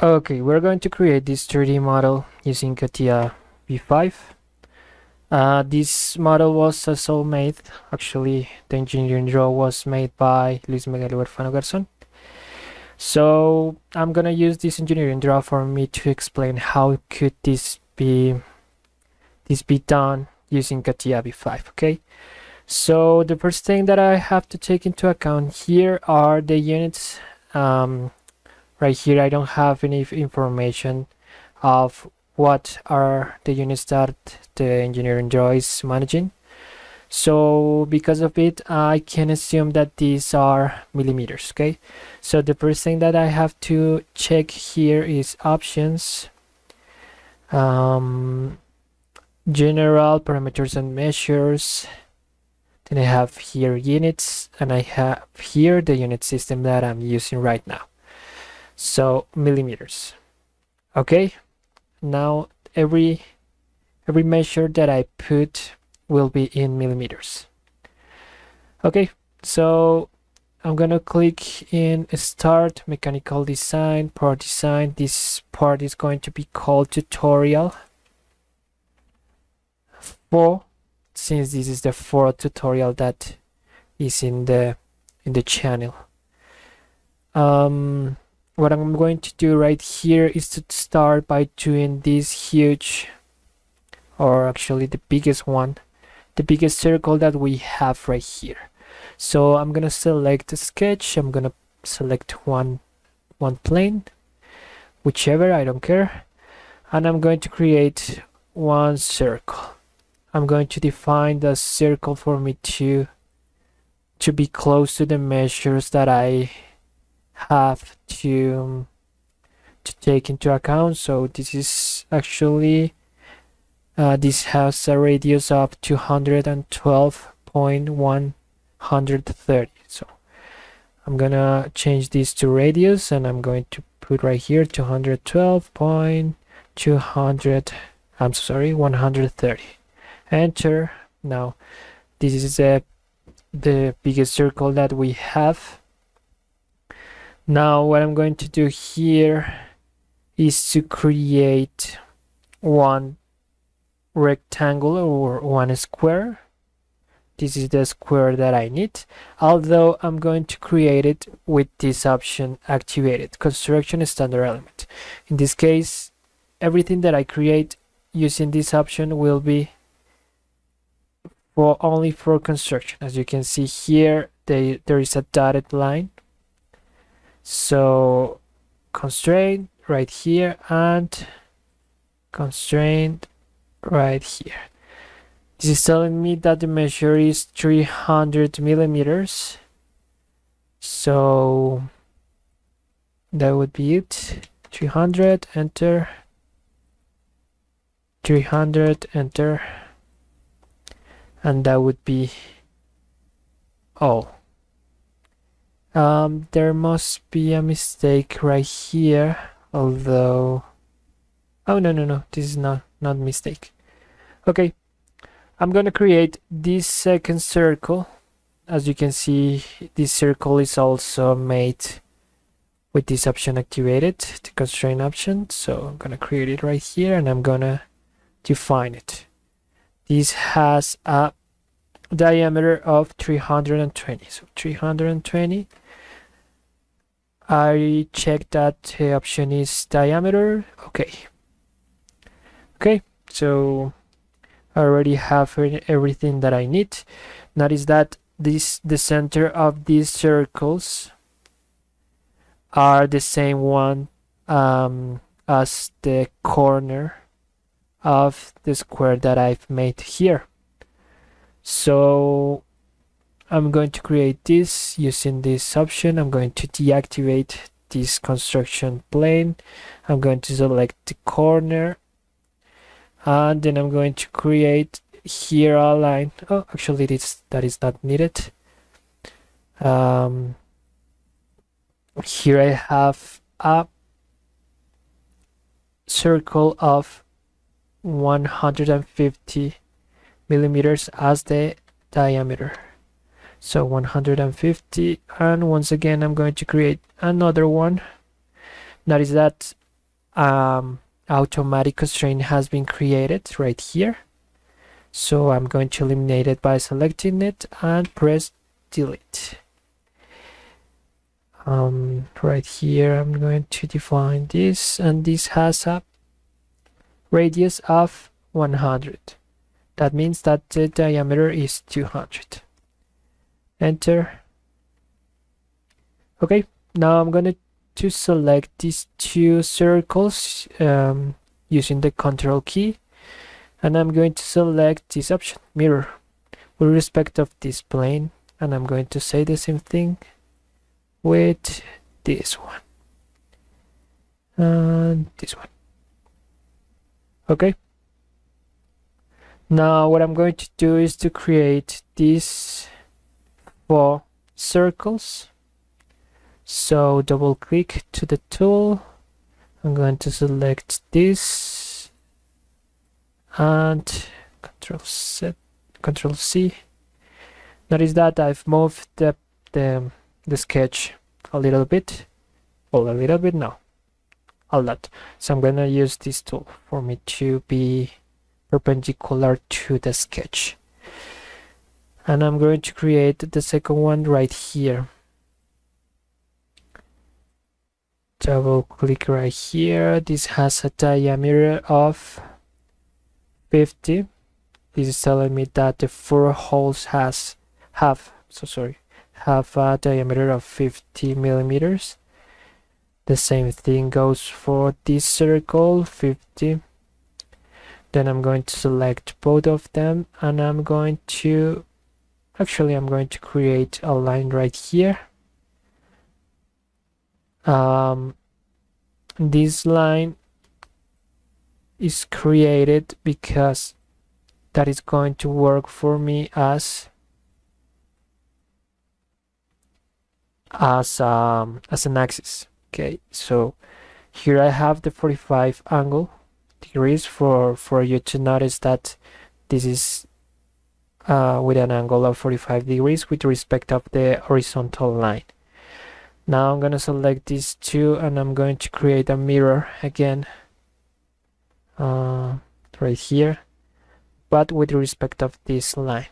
Okay, we're going to create this 3D model using Catia V5. This model was also made, actually the engineering draw was made by Luis Miguel Huerfano Garzón. So I'm gonna use this engineering draw for me to explain how could this be done using Catia V5, okay? So the first thing that I have to take into account here are the units. Right here I don't have any information of what are the units that the engineering draw is managing. So because of it, I can assume that these are millimeters, okay? So the first thing that I have to check here is options, general parameters and measures. Then I have here units, and I have here the unit system that I'm using right now. So millimeters. Okay, now every measure that I put will be in millimeters. Okay, so I'm gonna click in start mechanical design, part design. This part is going to be called tutorial 4, since this is the 4th tutorial that is in the channel. What I'm going to do right here is to start by doing this huge, or actually the biggest one, the biggest circle that we have right here. So I'm gonna select a sketch. I'm gonna select one plane, whichever, I don't care, and I'm going to create one circle. I'm going to define the circle for me to be close to the measures that I have to take into account. So this is actually this has a radius of 212.130. So I'm gonna change this to radius, and I'm going to put right here 130. Enter. Now this is the biggest circle that we have. Now what I'm going to do here is to create one rectangle or one square. This is the square that I need, although I'm going to create it with this option activated, construction standard element. In this case, everything that I create using this option will be only for construction. As you can see here, there is a dotted line. So constraint right here and constraint right here. This is telling me that the measure is 300 millimeters. So that would be it. 300, enter. 300, enter. And that would be all. There must be a mistake right here, although, oh no, this is not mistake. Okay, I'm gonna create this second circle. As you can see, this circle is also made with this option activated, the constraint option. So I'm gonna create it right here, and I'm gonna define it. This has a diameter of 320. So 320. I check that the option is diameter. Okay, so I already have everything that I need. Notice that the center of these circles are the same one as the corner of the square that I've made here. So I'm going to create this using this option. I'm going to deactivate this construction plane. I'm going to select the corner, and then I'm going to create here a line. Oh, actually that is not needed. Here I have a circle of 150 millimeters as the diameter. So 150, and once again I'm going to create another one. Notice that automatic constraint has been created right here. So I'm going to eliminate it by selecting it and press delete. Right here I'm going to define this, and this has a radius of 100. That means that the diameter is 200. Enter. Okay, now I'm going to select these two circles using the Control key, and I'm going to select this option, mirror, with respect of this plane, and I'm going to say the same thing with this one and this one. Okay, now what I'm going to do is to create these 4 circles. So double click to the tool, I'm going to select this and Control C. Notice that I've moved the sketch a little bit, well, a little bit, no, a lot. So I'm gonna use this tool for me to be perpendicular to the sketch, and I'm going to create the second one right here. Double click right here. This has a diameter of 50. This is telling me that the 4 holes have a diameter of 50 millimeters. The same thing goes for this circle, 50. Then I'm going to select both of them, and I'm going to create a line right here. This line is created because that is going to work for me as an axis. Okay, so here I have the 45 angle degrees for you to notice that this is with an angle of 45 degrees with respect of the horizontal line. Now I'm going to select these two, and I'm going to create a mirror again right here, but with respect of this line.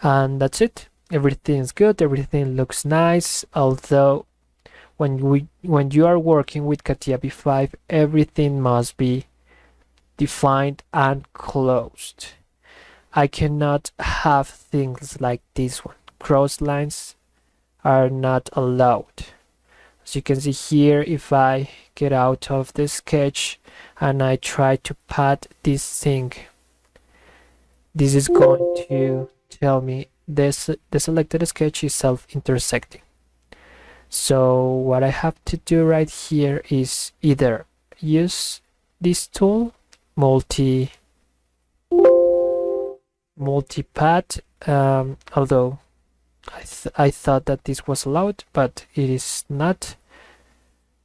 And that's it. Everything's good, everything looks nice, although when you are working with Catia V5, everything must be defined and closed. I cannot have things like this one. Cross lines are not allowed. As you can see here, if I get out of the sketch and I try to pad this thing, this is going to tell me the selected sketch is self-intersecting. So what I have to do right here is either use this tool, multi-pad, although I thought that this was allowed, but it is not.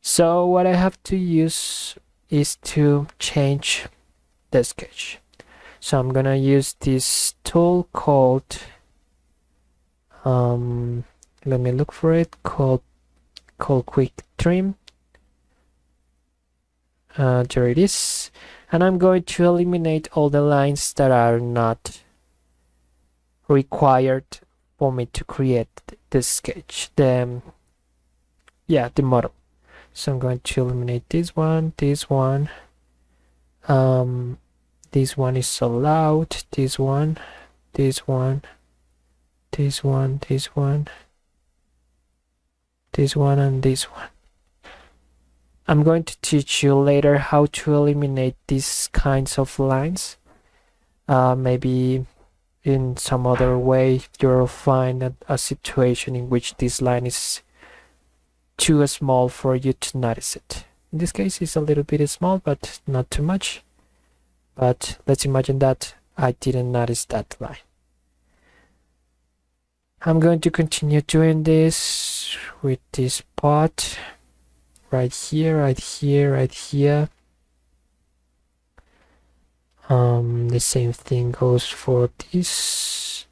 So what I have to use is to change the sketch. So I'm gonna use this tool called let me look for it, called quick trim. There it is, and I'm going to eliminate all the lines that are not required for me to create the sketch, the model. So I'm going to eliminate this one, this one is allowed, this one, this one, this one, this one, this one, and this one. I'm going to teach you later how to eliminate these kinds of lines. Maybe in some other way you'll find a situation in which this line is too small for you to notice it. In this case it's a little bit small, but not too much. But let's imagine that I didn't notice that line. I'm going to continue doing this with this part right here, right here, right here. The same thing goes for this.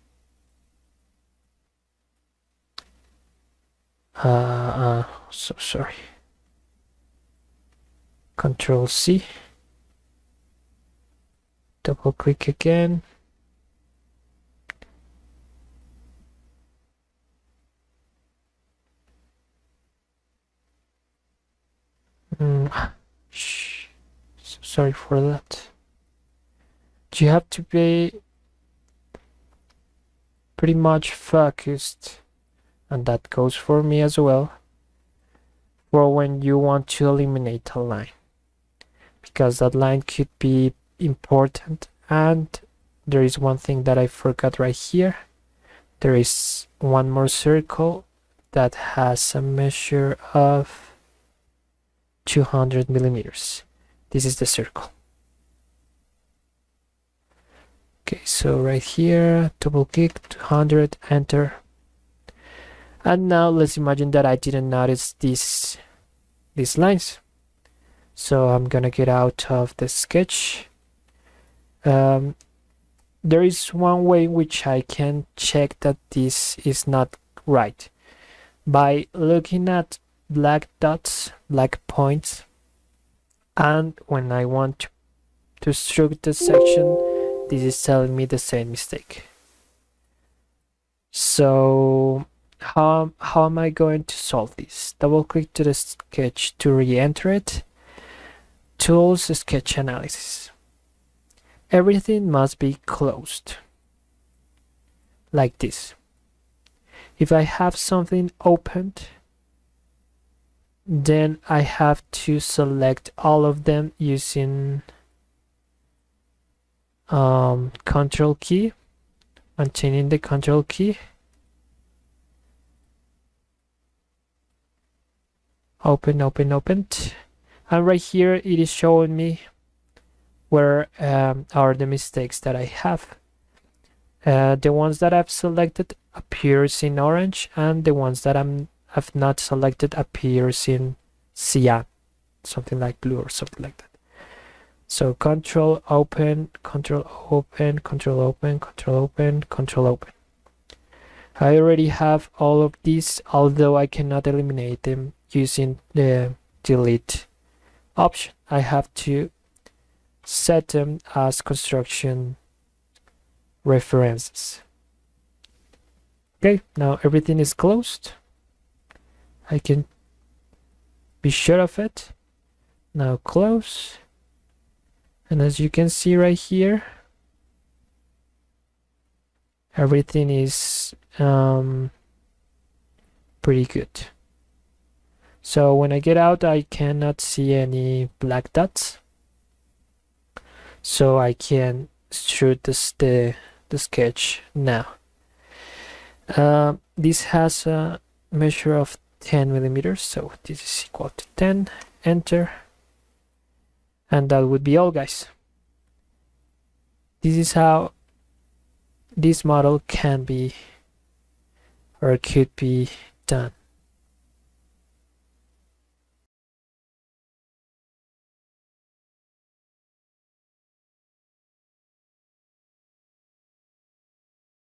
So sorry. Control C, double click again. Sorry for that. You have to be pretty much focused, and that goes for me as well, for when you want to eliminate a line, because that line could be important. And there is one thing that I forgot right here. There is one more circle that has a measure of 200 millimeters. This is the circle. Okay, so right here, double click, 200, enter. And now let's imagine that I didn't notice these lines. So I'm gonna get out of the sketch. There is one way in which I can check that this is not right, by looking at black dots, black points, and when I want to stroke the section, this is telling me the same mistake. So how am I going to solve this? Double click to the sketch to re-enter it. Tools, sketch analysis. Everything must be closed, like this. If I have something opened, then I have to select all of them using Control key, maintaining the Control key. Open. And right here it is showing me where are the mistakes that I have. The ones that I've selected appears in orange, and the ones that I've not selected appears in cyan, something like blue or something like that. So Control open, Control open, Control open, Control open, Control open. I already have all of these, although I cannot eliminate them using the delete option. I have to set them as construction references. Okay, now everything is closed. I can be sure of it. Now close. And as you can see right here, everything is pretty good. So when I get out, I cannot see any black dots. So I can shoot the sketch now. This has a measure of 10 millimeters, so this is equal to 10. Enter. And that would be all, guys. This is how this model can be or could be done.